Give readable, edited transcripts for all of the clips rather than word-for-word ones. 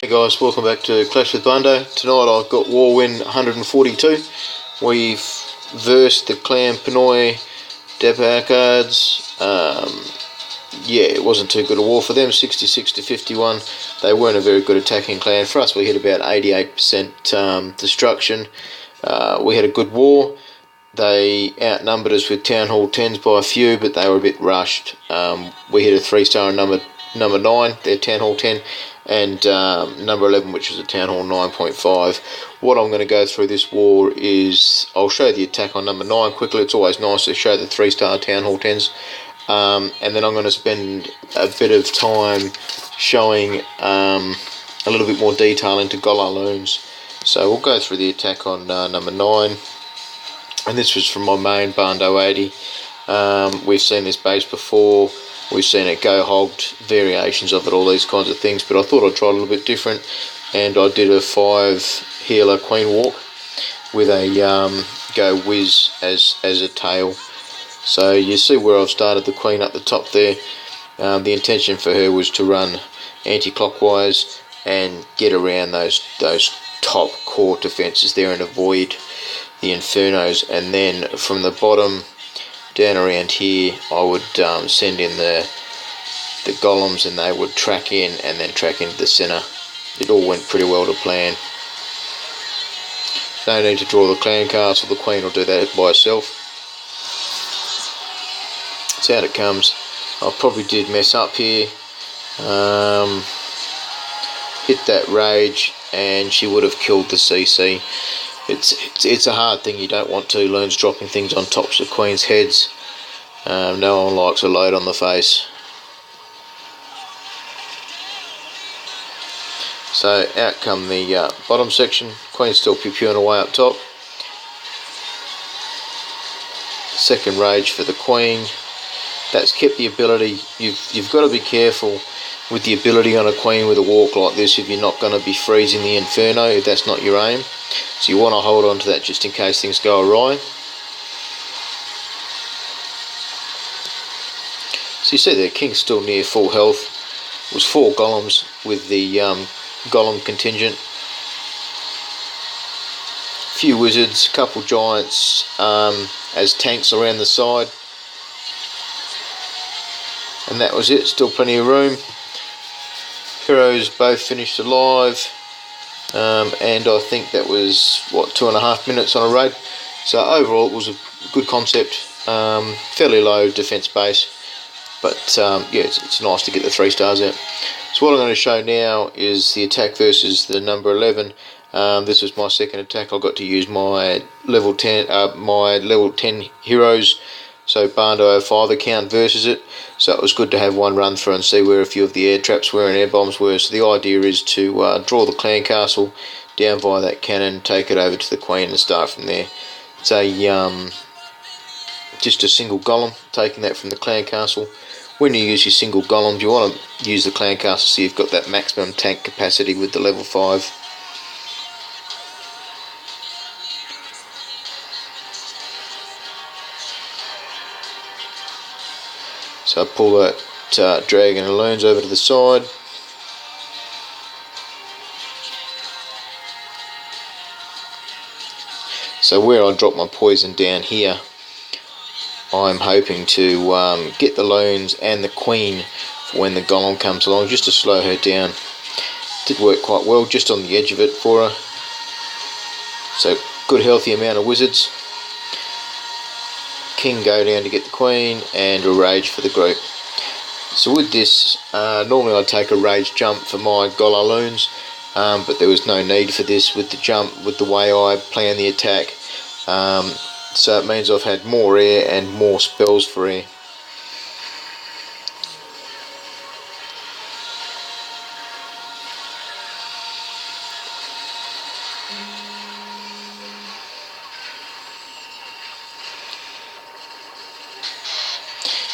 Hey guys, welcome back to Clash with Barndo. Tonight I've got War Win 142. We've versed the clan Pinoy, dabarkadz. Yeah, it wasn't too good a war for them, 66 to 51. They weren't a very good attacking clan. For us, we hit about 88% destruction. We had a good war. They outnumbered us with Town Hall 10s by a few, but they were a bit rushed. We hit a 3-star on number 9, their Town Hall 10, and number 11, which was a Town Hall 9.5. What I'm going to go through this war is I'll show the attack on number 9 quickly. It's always nice to show the 3-star Town Hall 10s. And then I'm going to spend a bit of time showing a little bit more detail into GoLaLoons. So we'll go through the attack on number 9. And this was from my main Barndo 80. We've seen this base before. We've seen it go hogged, variations of it, all these kinds of things. But I thought I'd try a little bit different. And I did a 5 healer Queen Walk with a go whiz as a tail. So you see where I've started the Queen up the top there. The intention for her was to run anti-clockwise and get around those top core defences there and avoid the infernos. And then from the bottom down around here, I would send in the golems, and they would track in and then track into the centre. It all went pretty well to plan. No need to draw the clan castle. The Queen will do that by herself. That's out it comes. I probably did mess up here. Hit that rage, and she would have killed the CC. It's a hard thing. You don't want to. Loons dropping things on tops of Queen's heads. No one likes a load on the face. So out come the bottom section. Queen's still pew-pewing away up top. Second rage for the Queen. That's kept the ability. You've got to be careful with the ability on a Queen with a walk like this if you're not going to be freezing the inferno, if that's not your aim. So you want to hold on to that just in case things go awry. So you see there, King's still near full health. It was 4 golems with the golem contingent. Few wizards, couple giants as tanks around the side. And that was it, still plenty of room. Heroes both finished alive. And I think that was, what, 2.5 minutes on a raid. So overall it was a good concept. Fairly low defense base. But yeah, it's nice to get the 3 stars out. So what I'm going to show now is the attack versus the number 11. This was my second attack. I got to use my level 10 heroes. So Barndo 05 account versus it. So it was good to have one run through and see where a few of the air traps were and air bombs were. So the idea is to draw the clan castle down via that cannon, take it over to the Queen and start from there. It's a just a single golem, taking that from the clan castle. When you use your single golems, you want to use the clan castle so you've got that maximum tank capacity with the level 5. So I pull that dragon and loons over to the side. So where I drop my poison down here, I'm hoping to get the loons and the Queen for when the golem comes along, just to slow her down. Did work quite well, just on the edge of it for her. So good healthy amount of wizards. King go down to get the Queen, and a rage for the group. So with this, normally I'd take a rage jump for my GoLaLoons, but there was no need for this with the jump, with the way I plan the attack. So it means I've had more air and more spells for air.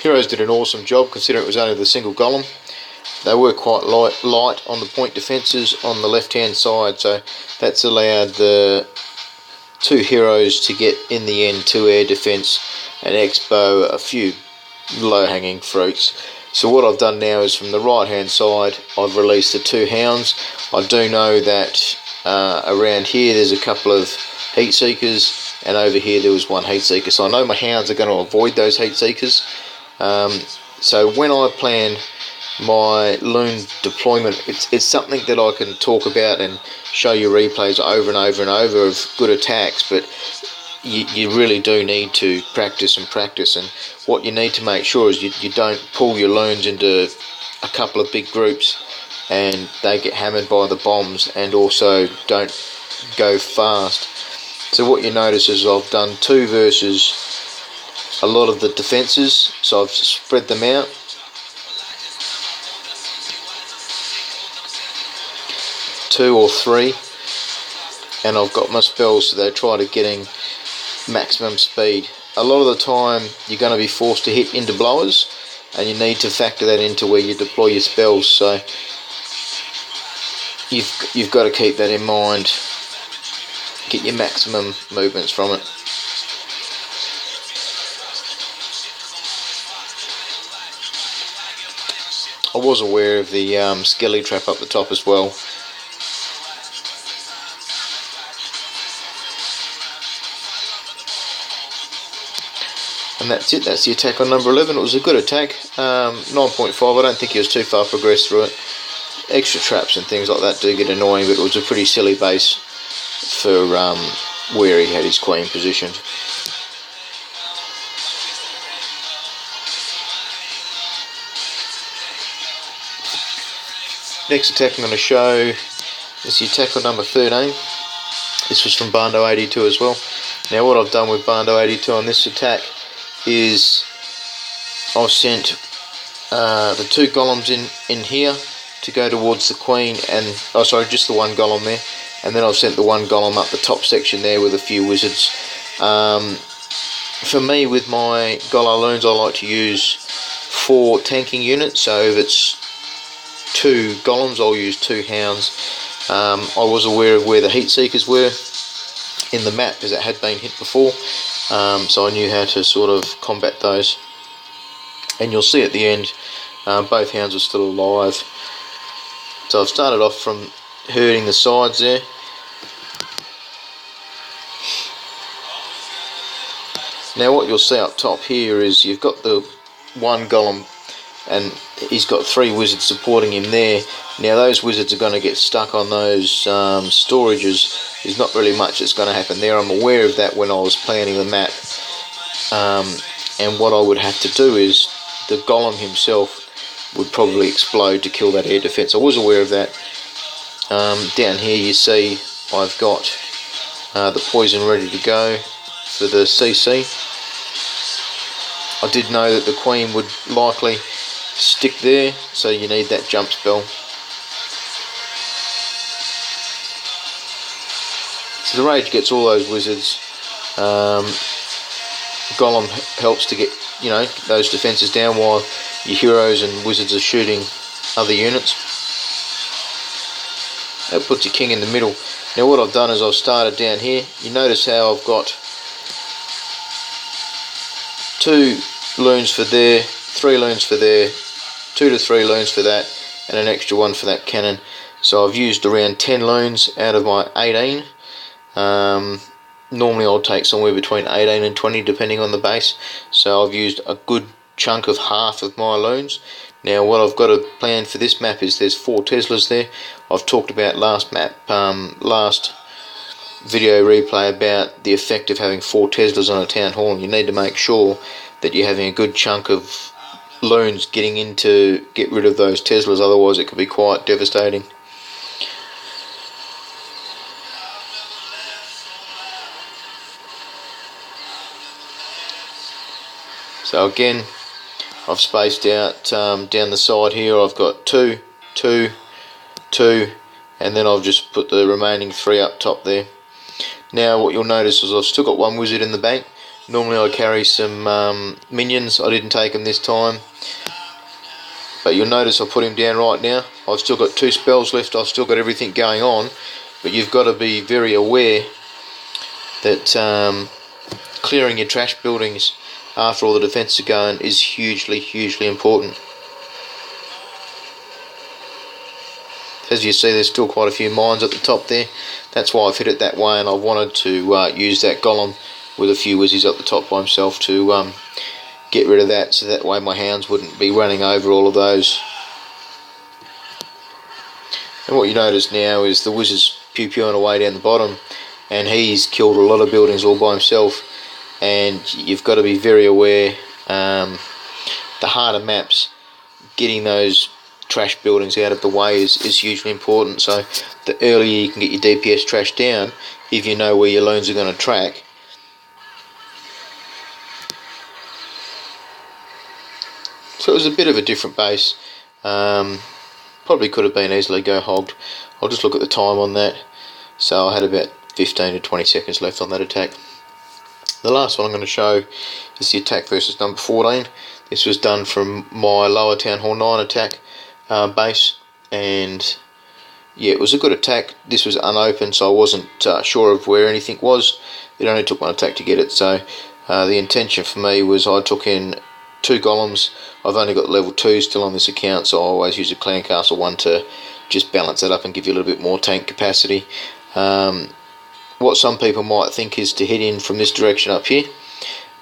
Heroes did an awesome job considering it was only the single golem. They were quite light on the point defences on the left hand side, so that's allowed the 2 heroes to get in the end 2 air defence, an X-bow, a few low hanging fruits. So what I've done now is from the right hand side I've released the 2 hounds. I do know that around here there's a couple of heat seekers, and over here there was 1 heat seeker, so I know my hounds are going to avoid those heat seekers. So when I plan my loon deployment, it's something that I can talk about and show you replays over and over and over of good attacks, but you really do need to practice and practice. And what you need to make sure is you don't pull your loons into a couple of big groups and they get hammered by the bombs, and also don't go fast. So what you notice is I've done 2 versus a lot of the defences, so I've spread them out. Two or 3, and I've got my spells so they try to getting maximum speed. A lot of the time you're going to be forced to hit into blowers, and you need to factor that into where you deploy your spells, so you've got to keep that in mind. Get your maximum movements from it. I was aware of the skelly trap up the top as well. And that's it, that's the attack on number 11. It was a good attack, 9.5, I don't think he was too far progressed through it. Extra traps and things like that do get annoying, but it was a pretty silly base for where he had his queen positioned. Next attack I'm going to show is the attack on number 13. This was from Barndo 82 as well. Now what I've done with Barndo 82 on this attack is I've sent the 2 golems in here to go towards the queen, and just the 1 golem there, and then I've sent the 1 golem up the top section there with a few wizards. For me, with my GoLaLoons, I like to use 4 tanking units, so if it's 2 golems I'll use 2 hounds. I was aware of where the heat seekers were in the map because it had been hit before, so I knew how to sort of combat those. And you'll see at the end both hounds are still alive. So I've started off from hurting the sides there. Now what you'll see up top here is you've got the 1 golem and he's got 3 wizards supporting him there. Now those wizards are going to get stuck on those storages. There's not really much that's going to happen there. I'm aware of that when I was planning the map. And what I would have to do is the golem himself would probably explode to kill that air defense. I was aware of that. Down here you see I've got the poison ready to go for the CC. I did know that the queen would likely stick there, so you need that jump spell. So the rage gets all those wizards. Golem helps to get, you know, those defences down while your heroes and wizards are shooting other units. That puts your king in the middle. Now what I've done is I've started down here. You notice how I've got 2 loons for there, 3 loons for there, 2 to 3 loons for that, and an extra 1 for that cannon. So I've used around 10 loons out of my 18. Normally I'll take somewhere between 18 and 20 depending on the base. So I've used a good chunk of half of my loons. Now what I've got to plan for this map is there's 4 Teslas there. I've talked about last video replay about the effect of having 4 Teslas on a town hall, and you need to make sure that you're having a good chunk of loons getting in to get rid of those Teslas, otherwise it could be quite devastating. So again, I've spaced out down the side here. I've got 2, 2, 2, and then I've just put the remaining 3 up top there. Now what you'll notice is I've still got 1 wizard in the bank. Normally I carry some minions. I didn't take them this time, but you'll notice I put him down right now. I've still got 2 spells left. I've still got everything going on, but you've got to be very aware that clearing your trash buildings after all the defences are going is hugely important. As you see, there's still quite a few mines at the top there. That's why I've hit it that way, and I wanted to use that golem with a few wizzies at the top by himself to get rid of that, so that way my hounds wouldn't be running over all of those. And what you notice now is the wiz is pew-pewing away down the bottom, and he's killed a lot of buildings all by himself. And you've got to be very aware, the harder maps, getting those trash buildings out of the way is hugely important. So the earlier you can get your DPS trash down, if you know where your loons are going to track. So it was a bit of a different base. Probably could have been easily go hogged. I'll just look at the time on that. So I had about 15 to 20 seconds left on that attack. The last one I'm going to show is the attack versus number 14. This was done from my lower Town Hall 9 attack base, and yeah, it was a good attack. This was unopened, so I wasn't sure of where anything was. It only took one attack to get it, so the intention for me was I took in 2 golems. I've only got level 2 still on this account, so I always use a clan castle 1 to just balance that up and give you a little bit more tank capacity. What some people might think is to hit in from this direction up here,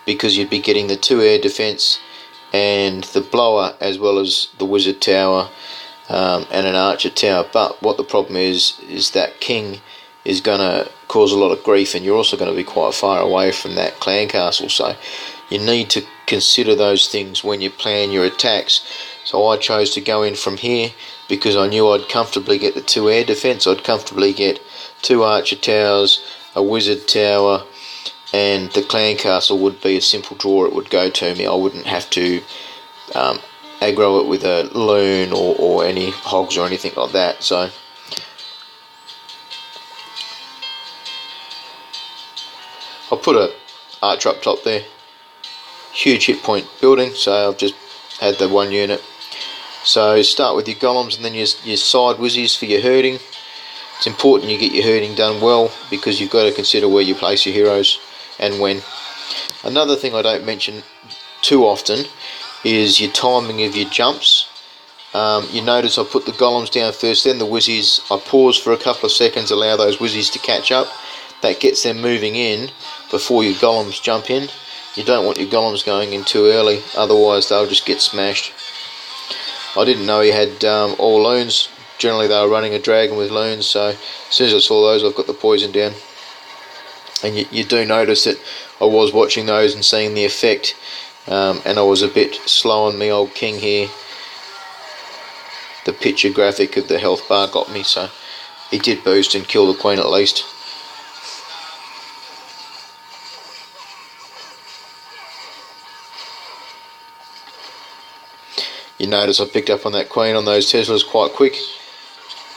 because you'd be getting the 2 air defense and the blower, as well as the wizard tower and an archer tower. But what the problem is that king is going to cause a lot of grief, and you're also going to be quite far away from that clan castle, so you need to consider those things when you plan your attacks. So I chose to go in from here because I knew I'd comfortably get the 2 air defense, I'd comfortably get 2 archer towers, a wizard tower, and the clan castle would be a simple draw. It would go to me. I wouldn't have to aggro it with a loon or any hogs or anything like that. So I'll put a archer up top there. Huge hit point building, so I've just had the 1 unit. So start with your golems and then your side wizzies for your herding. It's important you get your herding done well, because you've got to consider where you place your heroes and when. Another thing I don't mention too often is your timing of your jumps. You notice I put the golems down first, then the wizzies. I pause for a couple of seconds, allow those wizzies to catch up. That gets them moving in before your golems jump in. You don't want your golems going in too early, otherwise they'll just get smashed. I didn't know he had all loons. Generally they were running a dragon with loons, so as soon as I saw those, I've got the poison down. And you do notice that I was watching those and seeing the effect, and I was a bit slow on me old king here. The picture graphic of the health bar got me, so he did boost and kill the queen at least. You notice I picked up on that queen on those Teslas quite quick.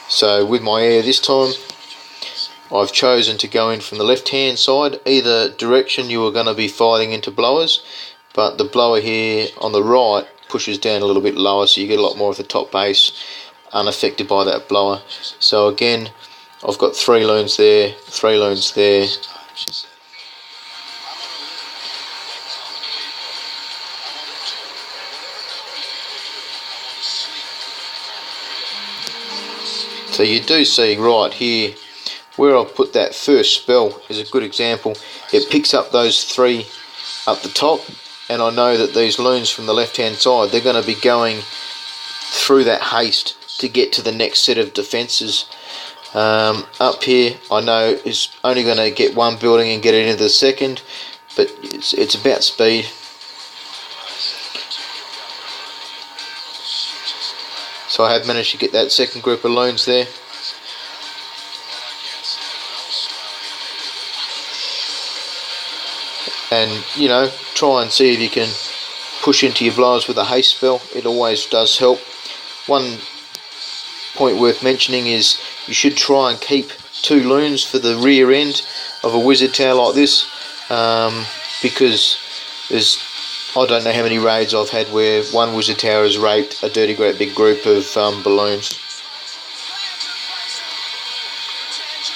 So with my air this time, I've chosen to go in from the left hand side. Either direction you are going to be fighting into blowers, but the blower here on the right pushes down a little bit lower, so you get a lot more of the top base unaffected by that blower. So again, I've got 3 loons there, 3 loons there. So you do see right here where I've put that first spell is a good example. It picks up those 3 up the top, and I know that these loons from the left hand side, they're going to be going through that haste to get to the next set of defences. Up here I know it's only going to get 1 building and get it into the second, but it's about speed. So I have managed to get that second group of loons there. And you know, try and see if you can push into your blowers with a haste spell. It always does help. One point worth mentioning is you should try and keep 2 loons for the rear end of a wizard tower like this, because I don't know how many raids I've had where one wizard tower has raped a dirty great big group of balloons.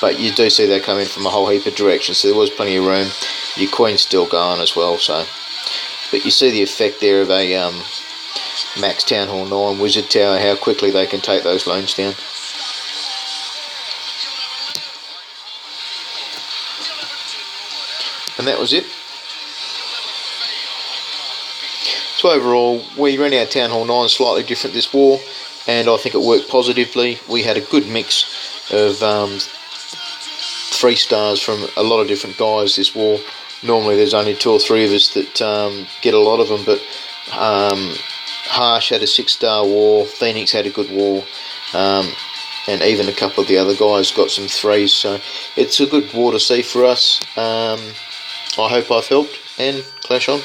But you do see that coming from a whole heap of directions, so there was plenty of room. Your queen's still gone as well, so. But you see the effect there of a Max Town Hall 9 wizard tower, how quickly they can take those loons down. and that was it. So overall, we ran our Town Hall 9 slightly different this war, and I think it worked positively. We had a good mix of 3 stars from a lot of different guys this war. Normally there's only 2 or 3 of us that get a lot of them, but Harsh had a 6-star war, Phoenix had a good war, and even a couple of the other guys got some 3s, so it's a good war to see for us. I hope I've helped, and clash on.